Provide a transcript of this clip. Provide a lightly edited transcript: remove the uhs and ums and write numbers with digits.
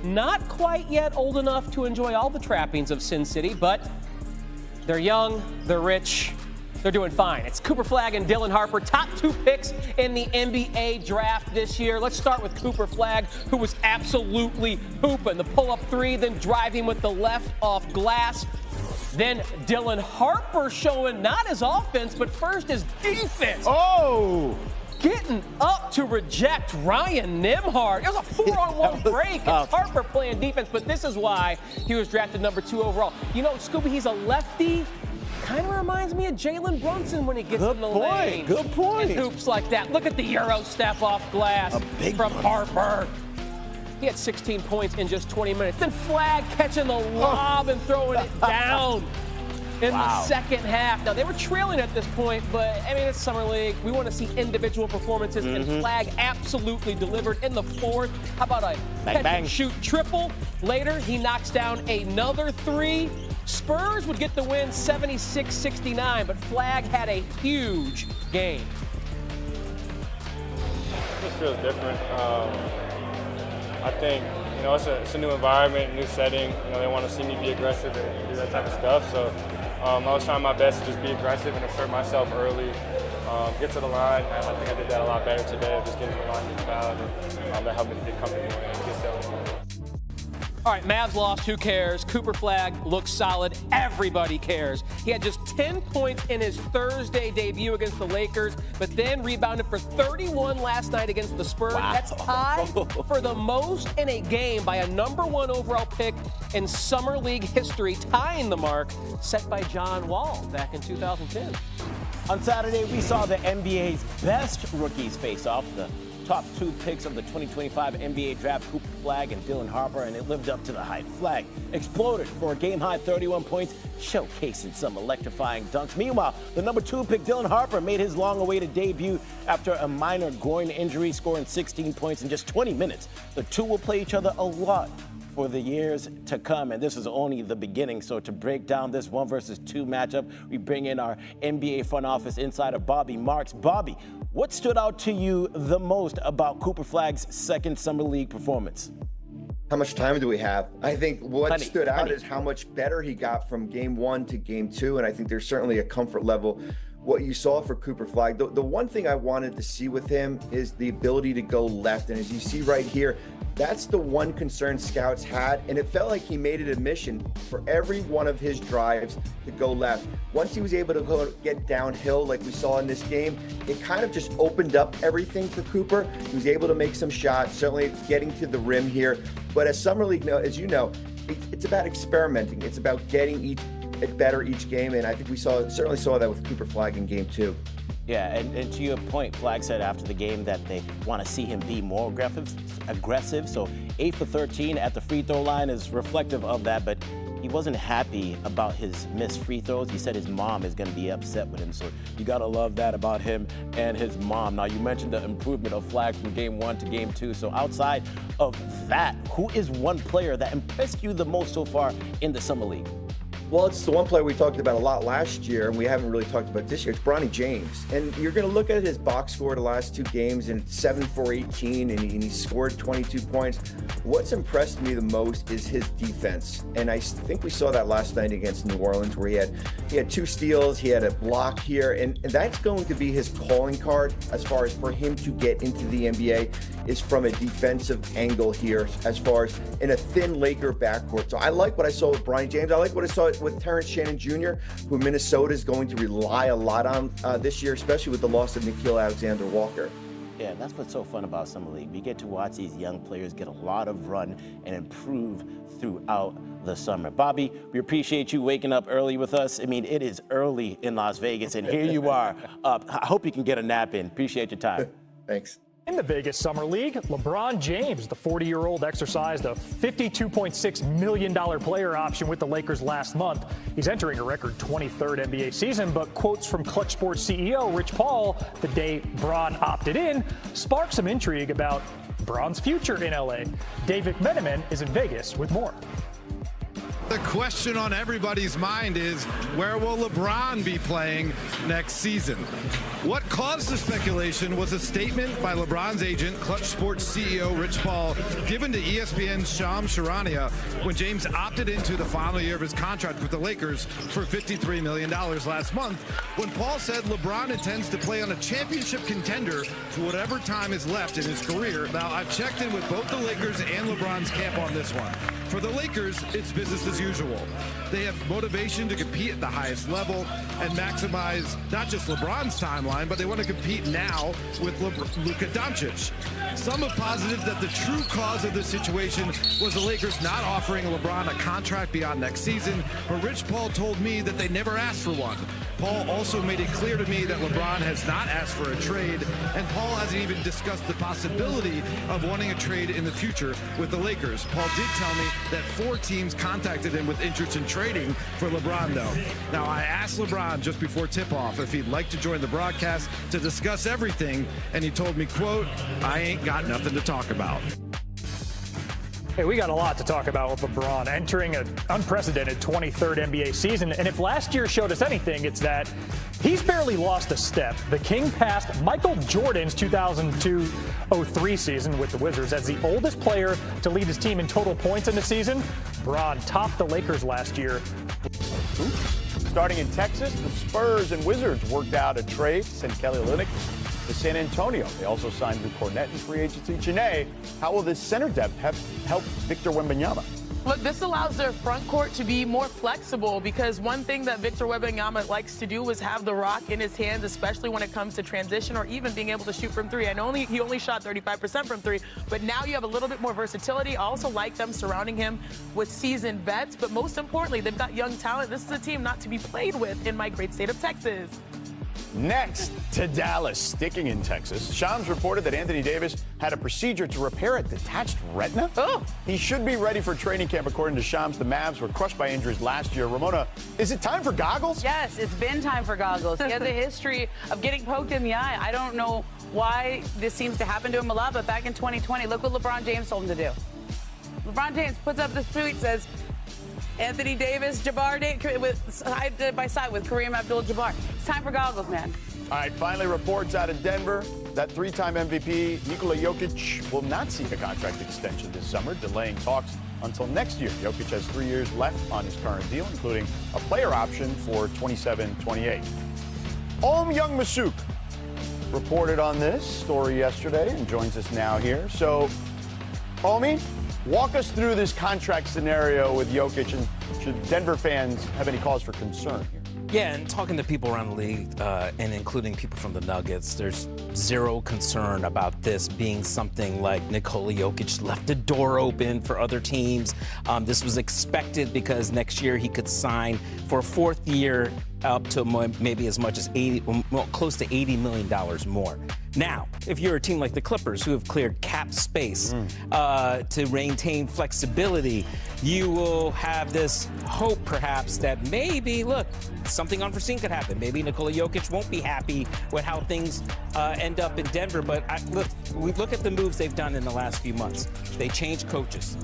Not quite yet old enough to enjoy all the trappings of Sin City, but they're young, they're rich, they're doing fine. It's Cooper Flagg and Dylan Harper, top two picks in the NBA draft this year. Let's start with Cooper Flagg, who was absolutely hooping. The pull-up three, then driving with the left off glass. Then Dylan Harper showing not his offense, but first his defense. Oh! Getting up to reject Ryan Nembhard. It was a 4-on-1 break, and Harper playing defense, but this is why he was drafted number 2 overall. You know, Scooby, he's a lefty. Kind of reminds me of Jalen Brunson when he gets in the lane. Good point. And hoops like that. Look at the Euro step off glass from Harper. He had 16 points in just 20 minutes. Then Flagg catching the lob and throwing it down in the second half. Now, they were trailing at this point, but, I mean, it's Summer League. We want to see individual performances, and Flagg absolutely delivered in the fourth. How about a catch-and-shoot triple? Later, he knocks down another three. Spurs would get the win 76-69, but Flagg had a huge game. This feels different. I think, you know, it's a new environment, new setting. You know, they want to see me be aggressive and do that type of stuff. So I was trying my best to just be aggressive and assert myself early, get to the line. I think I did that a lot better today, just getting to the line and foul, and that helped me to get comfortable and get settled. All right, Mavs lost. Who cares? Cooper Flagg looks solid. Everybody cares. He had just 10 points in his Thursday debut against the Lakers, but then rebounded for 31 last night against the Spurs. Wow. That's tied for the most in a game by a number 1 overall pick in Summer League history, tying the mark set by John Wall back in 2010. On Saturday, we saw the NBA's best rookies face off. The top 2 picks of the 2025 NBA draft, Cooper Flagg and Dylan Harper, and it lived up to the hype. Flagg exploded for a game-high 31 points, showcasing some electrifying dunks. Meanwhile, the number 2 pick, Dylan Harper, made his long-awaited debut after a minor groin injury, scoring 16 points in just 20 minutes. The two will play each other a lot for the years to come, and this is only the beginning. So to break down this 1 versus 2 matchup, we bring in our NBA front office insider, Bobby Marks. Bobby, what stood out to you the most about Cooper Flagg's second Summer League performance? How much time do we have? I think what stood out is how much better he got from game 1 to game 2, and I think there's certainly a comfort level. What you saw for Cooper Flagg, the one thing I wanted to see with him is the ability to go left, and as you see right here, that's the one concern scouts had, and it felt like he made it a mission for every one of his drives to go left. Once he was able to go get downhill like we saw in this game, it kind of just opened up everything for Cooper. He was able to make some shots, certainly getting to the rim here. But as Summer League, as you know, it's about experimenting. It's about getting better each game, and I think we certainly saw that with Cooper Flagg in game 2. Yeah, and to your point, Flagg said after the game that they want to see him be more aggressive. So 8 for 13 at the free throw line is reflective of that, but he wasn't happy about his missed free throws. He said his mom is going to be upset with him, so you got to love that about him and his mom. Now, you mentioned the improvement of Flagg from game 1 to game 2, so outside of that, who is one player that impressed you the most so far in the Summer League? Well, it's the one player we talked about a lot last year, and we haven't really talked about this year. It's Bronny James. And you're going to look at his box score the last 2 games, and it's 7 for 18, and he scored 22 points. What's impressed me the most is his defense. And I think we saw that last night against New Orleans, where he had 2 steals, he had a block here, and that's going to be his calling card as far as for him to get into the NBA is from a defensive angle here as far as in a thin Laker backcourt. So I like what I saw with Bronny James. I like what I saw with Terrence Shannon Jr., who Minnesota is going to rely a lot on this year, especially with the loss of Nickeil Alexander-Walker. Yeah, that's what's so fun about Summer League. We get to watch these young players get a lot of run and improve throughout the summer. Bobby, we appreciate you waking up early with us. I mean, it is early in Las Vegas, and here you are up. I hope you can get a nap in. Appreciate your time. Thanks. In the Vegas Summer League, LeBron James, the 40-year-old, exercised a $52.6 million player option with the Lakers last month. He's entering a record 23rd NBA season, but quotes from Clutch Sports CEO Rich Paul the day Bron opted in sparked some intrigue about Bron's future in LA. David McMenamin is in Vegas with more. The question on everybody's mind is, where will LeBron be playing next season? What caused the speculation was a statement by LeBron's agent, Clutch Sports CEO Rich Paul, given to ESPN's Shams Charania when James opted into the final year of his contract with the Lakers for $53 million last month, when Paul said LeBron intends to play on a championship contender for whatever time is left in his career. Now, I've checked in with both the Lakers and LeBron's camp on this one. For the Lakers, it's business as usual. They have motivation to compete at the highest level and maximize not just LeBron's timeline, but they want to compete now with Luka Doncic. Some have posited that the true cause of this situation was the Lakers not offering LeBron a contract beyond next season, but Rich Paul told me that they never asked for one. Paul also made it clear to me that LeBron has not asked for a trade, and Paul hasn't even discussed the possibility of wanting a trade in the future with the Lakers. Paul did tell me that 4 teams contacted him with interest in trading for LeBron, though. Now, I asked LeBron just before tip-off if he'd like to join the broadcast to discuss everything, and he told me, quote, "I ain't got nothing to talk about." Hey, we got a lot to talk about with LeBron entering an unprecedented 23rd NBA season. And if last year showed us anything, it's that he's barely lost a step. The King passed Michael Jordan's 2002-03 season with the Wizards as the oldest player to lead his team in total points in the season. Bron topped the Lakers last year. Starting in Texas, the Spurs and Wizards worked out a trade to send Kelly Olynyk to San Antonio. They also signed Luke Cornett in free agency. Janae, how will this center depth help Victor Wembanyama? Look, this allows their front court to be more flexible because one thing that Victor Wembanyama likes to do is have the rock in his hands, especially when it comes to transition or even being able to shoot from 3. I know he only shot 35% from 3, but now you have a little bit more versatility. I also like them surrounding him with seasoned vets, but most importantly, they've got young talent. This is a team not to be played with in my great state of Texas. Next to Dallas, sticking in Texas, Shams reported that Anthony Davis had a procedure to repair a detached retina. Oh. He should be ready for training camp, according to Shams. The Mavs were crushed by injuries last year. Ramona, is it time for goggles? Yes, it's been time for goggles. He has a history of getting poked in the eye. I don't know why this seems to happen to him a lot, but back in 2020, look what LeBron James told him to do. LeBron James puts up this tweet, says, Anthony Davis, side by side with Kareem Abdul-Jabbar. It's time for goggles, man. All right, finally reports out of Denver that 3-time MVP Nikola Jokic will not seek a contract extension this summer, delaying talks until next year. Jokic has 3 years left on his current deal, including a player option for 27-28. Young Masuk reported on this story yesterday and joins us now here. So, Omi, walk us through this contract scenario with Jokic, and should Denver fans have any cause for concern here? Yeah, and talking to people around the league, and including people from the Nuggets, there's zero concern about this being something like Nikola Jokic left the door open for other teams. This was expected because next year he could sign for a 4th year up to maybe as much as close to $80 million more. Now, if you're a team like the Clippers who have cleared cap space to maintain flexibility, you will have this hope perhaps that maybe, look, something unforeseen could happen. Maybe Nikola Jokic won't be happy with how things end up in Denver. But look at the moves they've done in the last few months. They changed coaches.